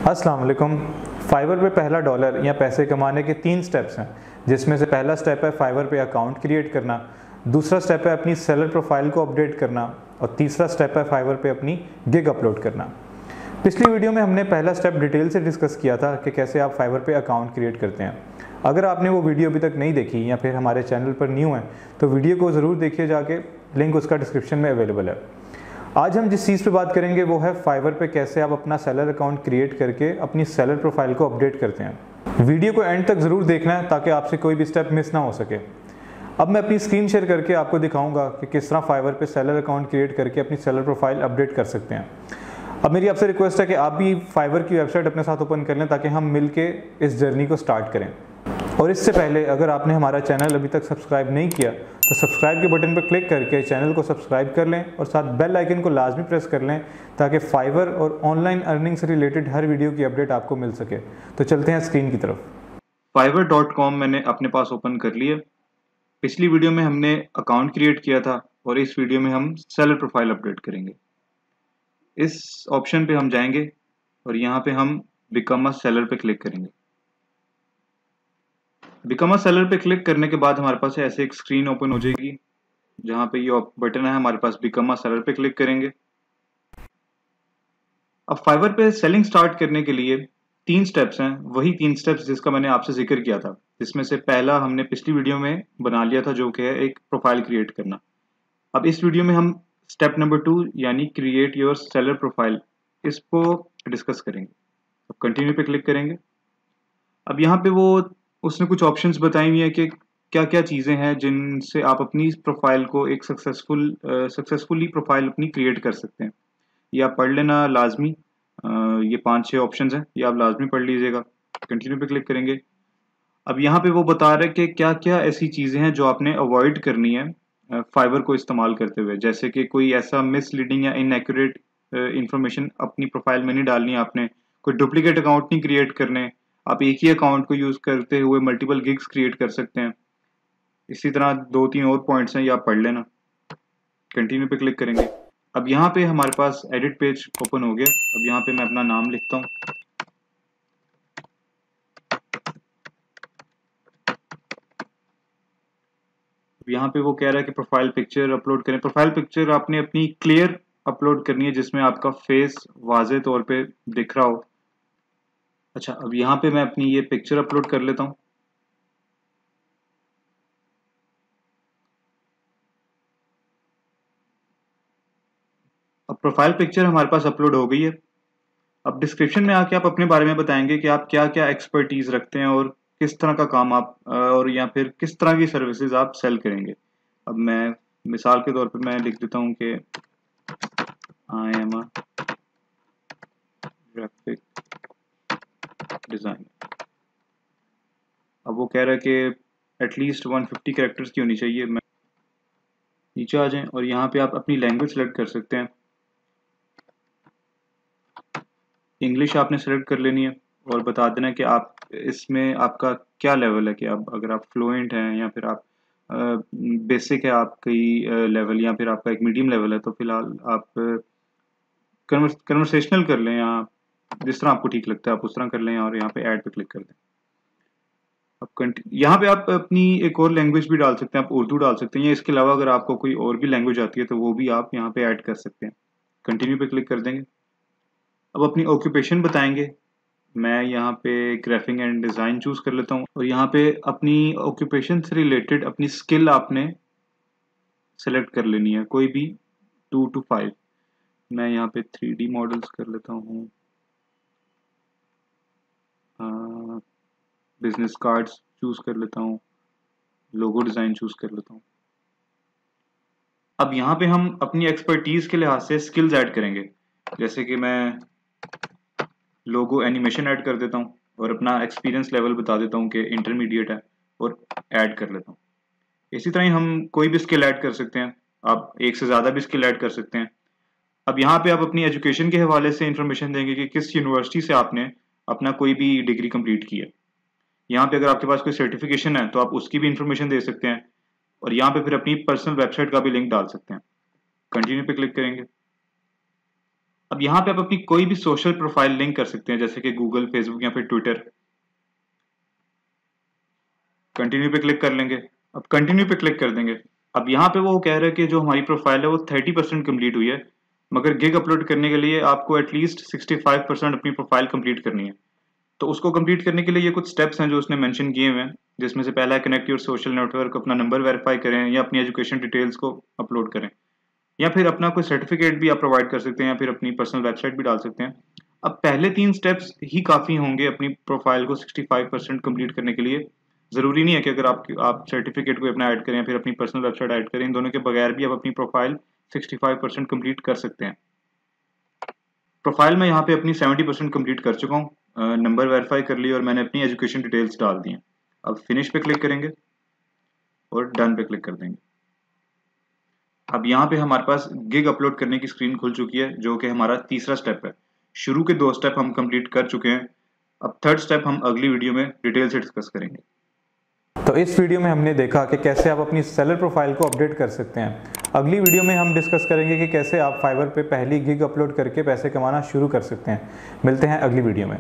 अस्सलाम वालेकुम। फाइवर पे पहला डॉलर या पैसे कमाने के 3 स्टेप्स हैं, जिसमें से पहला स्टेप है फाइवर पे अकाउंट क्रिएट करना, दूसरा स्टेप है अपनी सेलर प्रोफाइल को अपडेट करना और तीसरा स्टेप है फाइवर पे अपनी गिग अपलोड करना। पिछली वीडियो में हमने पहला स्टेप डिटेल से डिस्कस किया था कि कैसे आप फाइवर पे अकाउंट क्रिएट करते हैं। अगर आपने वो वीडियो अभी तक नहीं देखी या फिर हमारे चैनल पर न्यू हैं तो वीडियो को ज़रूर देखिए जाके, लिंक उसका डिस्क्रिप्शन में अवेलेबल है। आज हम जिस चीज़ पे बात करेंगे वो है फाइवर पे कैसे आप अपना सेलर अकाउंट क्रिएट करके अपनी सेलर प्रोफाइल को अपडेट करते हैं। वीडियो को एंड तक ज़रूर देखना है ताकि आपसे कोई भी स्टेप मिस ना हो सके। अब मैं अपनी स्क्रीन शेयर करके आपको दिखाऊंगा कि किस तरह फाइवर पे सेलर अकाउंट क्रिएट करके अपनी सेलर प्रोफाइल अपडेट कर सकते हैं। अब मेरी आपसे रिक्वेस्ट है कि आप भी फाइवर की वेबसाइट अपने साथ ओपन कर लें ताकि हम मिल के इस जर्नी को स्टार्ट करें। और इससे पहले अगर आपने हमारा चैनल अभी तक सब्सक्राइब नहीं किया तो सब्सक्राइब के बटन पर क्लिक करके चैनल को सब्सक्राइब कर लें और साथ बेल आइकन को लाजमी प्रेस कर लें ताकि फाइवर और ऑनलाइन अर्निंग से रिलेटेड हर वीडियो की अपडेट आपको मिल सके। तो चलते हैं स्क्रीन की तरफ। fiverr.com मैंने अपने पास ओपन कर लिया। पिछली वीडियो में हमने अकाउंट क्रिएट किया था और इस वीडियो में हम सेलर प्रोफाइल अपडेट करेंगे। इस ऑप्शन पे हम जाएंगे और यहाँ पे हम बिकम अ सेलर पे क्लिक करेंगे। बिकम अ सेलर पे क्लिक करने के बाद हमारे पास ऐसे एक स्क्रीन ओपन हो जाएगी जहाँ पे ये बटन है हमारे पास, बिकम अ सेलर पे क्लिक करेंगे। अब फाइवर पे सेलिंग स्टार्ट करने के लिए 3 स्टेप्स हैं, वही 3 स्टेप्स जिसका मैंने आपसे जिक्र किया था, जिसमें से पहला हमने पिछली वीडियो में बना लिया था जो कि है एक प्रोफाइल क्रिएट करना। अब इस वीडियो में हम स्टेप नंबर 2 यानी क्रिएट योर सेलर प्रोफाइल, इसको डिस्कस करेंगे। अब कंटिन्यू पे क्लिक करेंगे। अब यहाँ पे वो उसने कुछ ऑप्शंस बताई हुई है कि क्या क्या चीज़ें हैं जिनसे आप अपनी प्रोफाइल को एक सक्सेसफुली प्रोफाइल अपनी क्रिएट कर सकते हैं। ये आप पढ़ लेना लाजमी। ये 5-6 ऑप्शंस हैं, ये आप लाजमी पढ़ लीजिएगा। कंटिन्यू पे क्लिक करेंगे। अब यहाँ पे वो बता रहे हैं कि क्या क्या ऐसी चीज़ें हैं जो आपने अवॉइड करनी है फाइवर को इस्तेमाल करते हुए, जैसे कि कोई ऐसा मिसलीडिंग या इनएक्यूरेट इंफॉर्मेशन अपनी प्रोफाइल में नहीं डालनी है आपने, कोई डुप्लीकेट अकाउंट नहीं क्रिएट करने, आप एक ही अकाउंट को यूज़ करते हुए मल्टीपल गिग्स क्रिएट कर सकते हैं। इसी तरह 2-3 और पॉइंट्स हैं, ये आप पढ़ लेना। कंटिन्यू पे क्लिक करेंगे। अब यहाँ पे हमारे पास एडिट पेज ओपन हो गया। अब यहाँ पे मैं अपना नाम लिखता हूँ। यहाँ पे वो कह रहा है कि प्रोफाइल पिक्चर अपलोड करें। प्रोफाइल पिक्चर आपने अपनी क्लियर अपलोड करनी है जिसमें आपका फेस वाज़े तौर पे दिख रहा हो। अच्छा, अब यहाँ पे मैं अपनी ये पिक्चर अपलोड कर लेता हूँ। अब प्रोफाइल पिक्चर हमारे पास अपलोड हो गई है। अब डिस्क्रिप्शन में आके आप अपने बारे में बताएंगे कि आप क्या क्या एक्सपर्टीज रखते हैं और किस तरह का काम आप और या फिर किस तरह की सर्विसेज आप सेल करेंगे। अब मैं मिसाल के तौर पे मैं लिख देता हूँ कि I am a graphic designer. अब वो कह रहा है कि एटलीस्ट 150 कैरेक्टर्स की होनी चाहिए। मैं नीचे आ जाएं और यहाँ पे आप अपनी लैंग्वेज सेलेक्ट कर सकते हैं। इंग्लिश आपने सेलेक्ट कर लेनी है और बता देना है कि आप इसमें आपका क्या लेवल है, कि आप अगर आप फ्लुएंट हैं या फिर आप बेसिक है आपकी लेवल या फिर आपका एक मीडियम लेवल है, तो फिलहाल आप कन्वर्सेशनल कर लें या जिस तरह आपको ठीक लगता है आप उस तरह कर लें और यहाँ पे ऐड पे क्लिक कर दें। अब यहाँ पे आप अपनी एक और लैंग्वेज भी डाल सकते हैं, आप उर्दू डाल सकते हैं या इसके अलावा अगर आपको कोई और भी लैंग्वेज आती है तो वो भी आप यहाँ पे ऐड कर सकते हैं। कंटिन्यू पे क्लिक कर देंगे। अब अपनी ऑक्यूपेशन बताएंगे। मैं यहाँ पे ग्राफिक एंड डिज़ाइन चूज़ कर लेता हूँ और यहाँ पे अपनी ऑक्यूपेशन से रिलेटेड अपनी स्किल आपने सेलेक्ट कर लेनी है, कोई भी 2 to 5। मैं यहाँ पे 3D मॉडल्स कर लेता हूँ, बिजनेस कार्ड्स चूज़ कर लेता हूँ, लोगो डिज़ाइन चूज़ कर लेता हूँ। अब यहाँ पे हम अपनी एक्सपर्टीज़ के लिहाज से स्किल्स ऐड करेंगे, जैसे कि मैं लोगो एनिमेशन ऐड कर देता हूँ और अपना एक्सपीरियंस लेवल बता देता हूँ कि इंटरमीडिएट है और ऐड कर लेता हूँ। इसी तरह ही हम कोई भी स्किल ऐड कर सकते हैं, आप एक से ज़्यादा भी स्किल ऐड कर सकते हैं। अब यहाँ पे आप अपनी एजुकेशन के हवाले से इंफॉर्मेशन देंगे कि किस यूनिवर्सिटी से आपने अपना कोई भी डिग्री कंप्लीट की है। यहाँ पे अगर आपके पास कोई सर्टिफिकेशन है तो आप उसकी भी इंफॉर्मेशन दे सकते हैं और यहाँ पे फिर अपनी पर्सनल वेबसाइट का भी लिंक डाल सकते हैं। कंटिन्यू पे क्लिक करेंगे। अब यहाँ पे आप अपनी कोई भी सोशल प्रोफाइल लिंक कर सकते हैं, जैसे कि गूगल, फेसबुक या फिर ट्विटर। कंटिन्यू पे क्लिक कर लेंगे। अब कंटिन्यू पे क्लिक कर देंगे। अब यहाँ पे वो कह रहा है कि जो हमारी प्रोफाइल है वो 30% कंप्लीट हुई है, मगर गिग अपलोड करने के लिए आपको एटलीस्ट 65% अपनी प्रोफाइल कंप्लीट करनी है। तो उसको कंप्लीट करने के लिए ये कुछ स्टेप्स हैं जो उसने मेंशन किए हुए हैं, जिसमें से पहला है कनेक्ट योर सोशल नेटवर्क, अपना नंबर वेरीफाई करें या अपनी एजुकेशन डिटेल्स को अपलोड करें, या फिर अपना कोई सर्टिफिकेट भी आप प्रोवाइड कर सकते हैं, या फिर अपनी पर्सनल वेबसाइट भी डाल सकते हैं। अब पहले 3 स्टेप्स ही काफ़ी होंगे अपनी प्रोफाइल को 65% कंप्लीट करने के लिए। ज़रूरी नहीं है कि अगर आप सर्टिफिकेट को अपना ऐड करें या फिर अपनी पर्सनल वेबसाइट ऐड करें, इन दोनों के बगैर भी आप अपनी प्रोफाइल 65% कंप्लीट कर सकते हैं। प्रोफाइल में यहाँ पे अपनी 70% कंप्लीट कर चुका हूँ, नंबर वेरीफाई कर लिया और मैंने अपनी एजुकेशन डिटेल्स डाल दी हैं। अब फिनिश पे क्लिक करेंगे और डन पे क्लिक कर देंगे। अब यहाँ पे हमारे पास गिग अपलोड करने की स्क्रीन खुल चुकी है, जो कि हमारा तीसरा स्टेप है। शुरू के 2 स्टेप हम कंप्लीट कर चुके हैं। अब थर्ड स्टेप हम अगली वीडियो में डिटेल से डिस्कस करेंगे। तो इस वीडियो में हमने देखा कि कैसे आप अपनी सेलर प्रोफाइल को अपडेट कर सकते हैं। अगली वीडियो में हम डिस्कस करेंगे कि कैसे आप फाइवर पे पहली गिग अपलोड करके पैसे कमाना शुरू कर सकते हैं। मिलते हैं अगली वीडियो में।